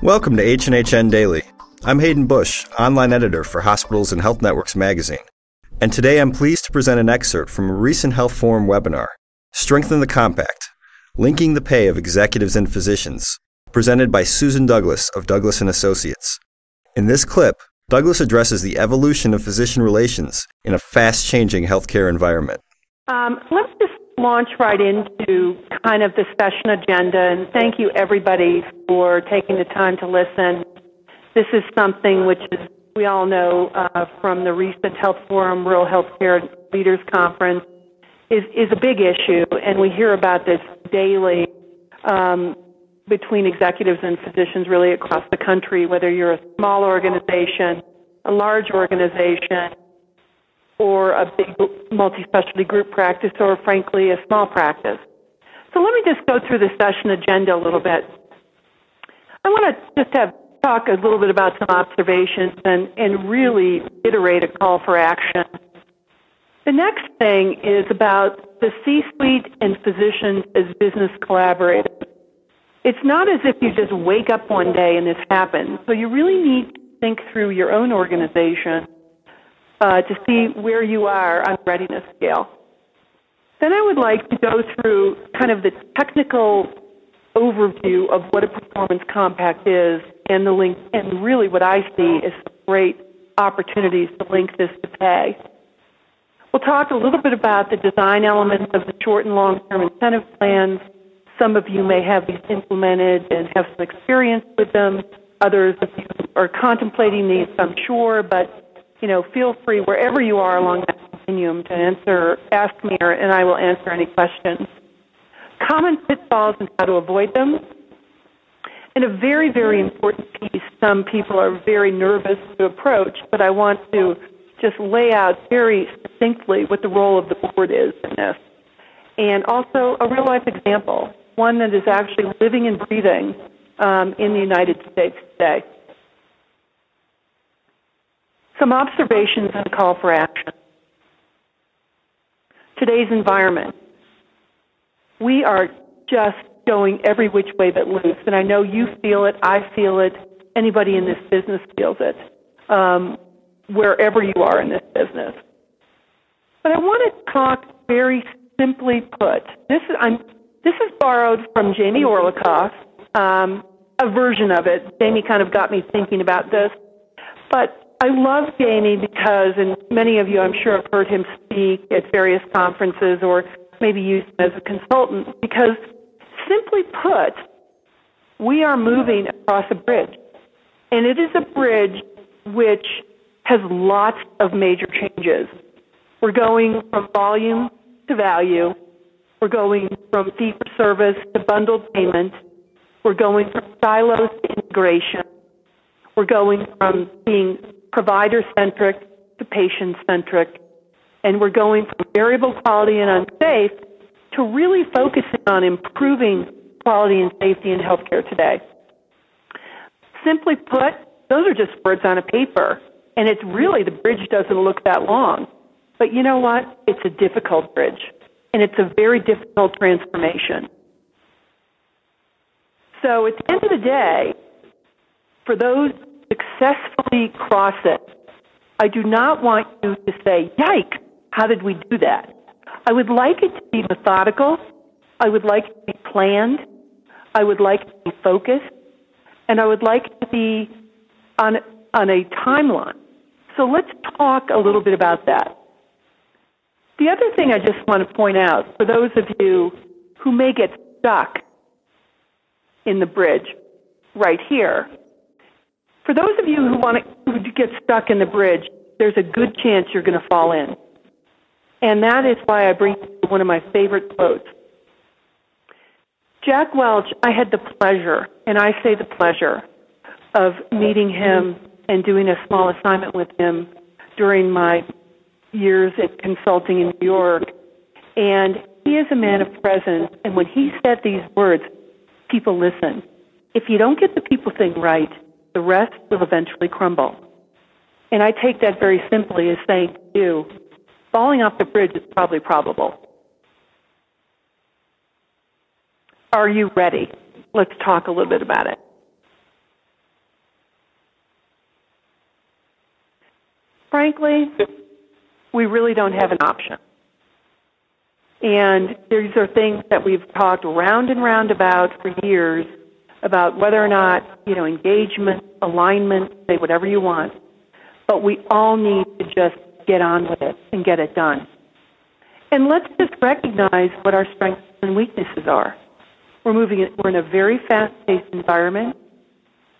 Welcome to H&HN Daily. I'm Hayden Bush, online editor for Hospitals and Health Networks magazine. And today I'm pleased to present an excerpt from a recent Health Forum webinar, Strengthen the Compact, Linking the Pay of Executives and Physicians, presented by Susan Douglas of Douglas & Associates. In this clip, Douglas addresses the evolution of physician relations in a fast-changing healthcare environment. Let's just launch right into kind of the session agenda, and thank you everybody for taking the time to listen. This is something which is, we all know from the recent Health Forum Rural Healthcare Leaders Conference, is a big issue, and we hear about this daily between executives and physicians really across the country, whether you're a small organization, a large organization, or a big multi-specialty group practice, or frankly, a small practice. So let me just go through the session agenda a little bit. I want to just talk a little bit about some observations and really iterate a call for action. The next thing is about the C-suite and physicians as business collaborators. It's not as if you just wake up one day and this happens. So you really need to think through your own organization to see where you are on the readiness scale. Then I would like to go through kind of the technical overview of what a performance compact is and the link, and really what I see is great opportunities to link this to pay. We'll talk a little bit about the design elements of the short and long-term incentive plans. Some of you may have these implemented and have some experience with them. Others of you are contemplating these, I'm sure, but feel free wherever you are along that continuum to ask me, and I will answer any questions. Common pitfalls and how to avoid them. And a very, very important piece some people are very nervous to approach, but I want to just lay out very succinctly what the role of the board is in this. And also a real-life example, one that is actually living and breathing in the United States today. Some observations and a call for action. Today's environment. We are just going every which way but loose, and I know you feel it, I feel it, anybody in this business feels it, wherever you are in this business. But I want to talk very simply put. This is borrowed from Jamie Orlikoff, a version of it. Jamie kind of got me thinking about this, but I love Jamie because, and many of you I'm sure have heard him speak at various conferences or maybe used him as a consultant, because simply put, we are moving across a bridge. And it is a bridge which has lots of major changes. We're going from volume to value. We're going from fee-for-service to bundled payment. We're going from silos to integration. We're going from being provider-centric to patient-centric. And we're going from variable quality and unsafe to really focusing on improving quality and safety in healthcare today. Simply put, those are just words on a paper. And it's really, the bridge doesn't look that long. But you know what? It's a difficult bridge. And it's a very difficult transformation. So at the end of the day, for those who successfully cross it, I do not want you to say, yikes, how did we do that? I would like it to be methodical. I would like it to be planned. I would like it to be focused. And I would like it to be on a timeline. So let's talk a little bit about that. The other thing I just want to point out, for those of you who may get stuck in the bridge right here, for those of you who get stuck in the bridge, there's a good chance you're going to fall in. And that is why I bring one of my favorite quotes. Jack Welch, I had the pleasure, and I say the pleasure, of meeting him and doing a small assignment with him during my years at consulting in New York. And he is a man of presence, and when he said these words, people listen. If you don't get the people thing right, the rest will eventually crumble. And I take that very simply as saying to you, falling off the bridge is probably probable. Are you ready? Let's talk a little bit about it. frankly, we really don't have an option. And these are things that we've talked round and round about for years, about whether or not, engagement, alignment, say whatever you want. But we all need to just get on with it and get it done. And let's just recognize what our strengths and weaknesses are. We're in a very fast-paced environment,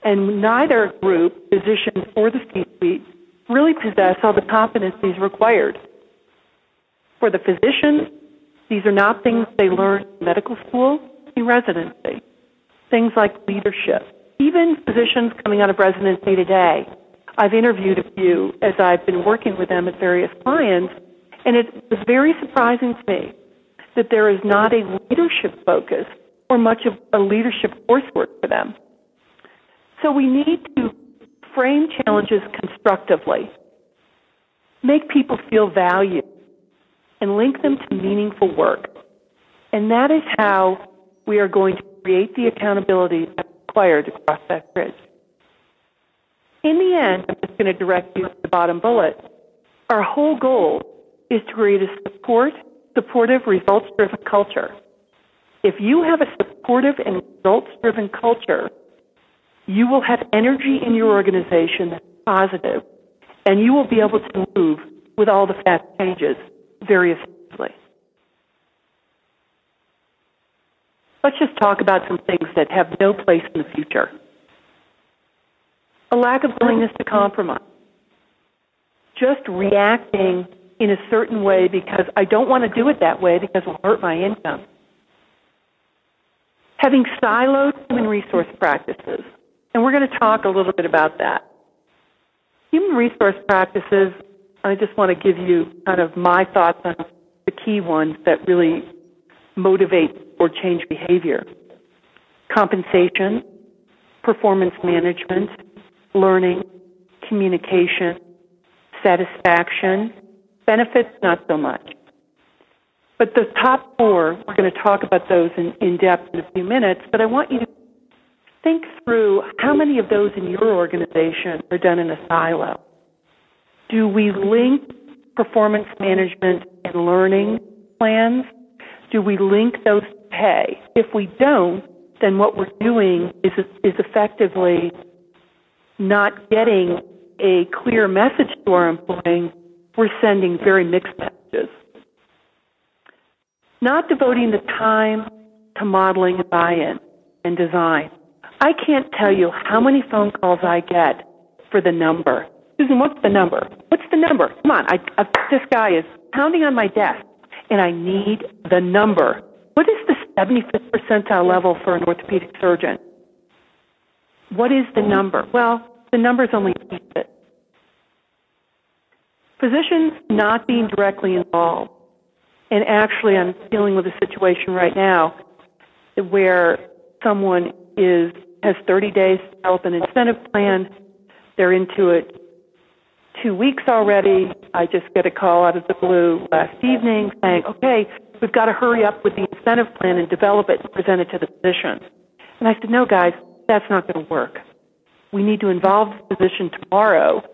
and neither group, physicians or the C-suite, really possess all the competencies required. For the physicians, these are not things they learn in medical school, in residency. Things like leadership. Even physicians coming out of residency today, I've interviewed a few as I've been working with them at various clients, and it was very surprising to me that there is not a leadership focus or much of a leadership coursework for them. So we need to frame challenges constructively, make people feel valued, and link them to meaningful work. And that is how we are going to create the accountability that's required to cross that bridge. In the end, I'm just going to direct you to the bottom bullet. Our whole goal is to create a supportive, results-driven culture. If you have a supportive and results-driven culture, you will have energy in your organization that's positive, and you will be able to move with all the fast changes very effectively. Let's just talk about some things that have no place in the future. A lack of willingness to compromise. Just reacting in a certain way because I don't want to do it that way because it will hurt my income. Having siloed human resource practices. And we're going to talk a little bit about that. Human resource practices, I just want to give you kind of my thoughts on the key ones that really motivate or change behavior. Compensation, performance management, learning, communication, satisfaction, benefits, not so much. But the top four, we're going to talk about those in depth in a few minutes, but I want you to think through how many of those in your organization are done in a silo. Do we link performance management and learning plans? Do we link those to pay? If we don't, then what we're doing is effectively not getting a clear message to our employees. We're sending very mixed messages. Not devoting the time to modeling and buy-in and design. I can't tell you how many phone calls I get for the number. Susan, what's the number? What's the number? Come on, this guy is pounding on my desk, and I need the number. What is the 75th percentile level for an orthopedic surgeon? What is the number? Well, the number's only a piece of it. Physicians not being directly involved. And actually, I'm dealing with a situation right now where someone has 30 days to develop an incentive plan. They're into it 2 weeks already. I just get a call out of the blue last evening saying, okay, we've got to hurry up with the incentive plan and develop it and present it to the physician. And I said, no, guys, that's not going to work. We need to involve the physician tomorrow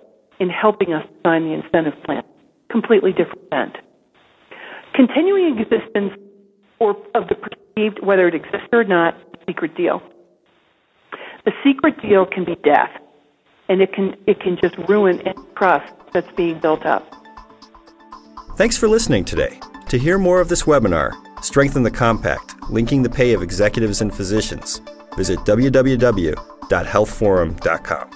in helping us design the incentive plan. Completely different event. Continuing existence of the perceived, whether it exists or not, secret deal. The secret deal can be death, and it can just ruin any trust that's being built up. Thanks for listening today. To hear more of this webinar, Strengthen the Compact, Linking the Pay of Executives and Physicians, visit www.healthforum.com.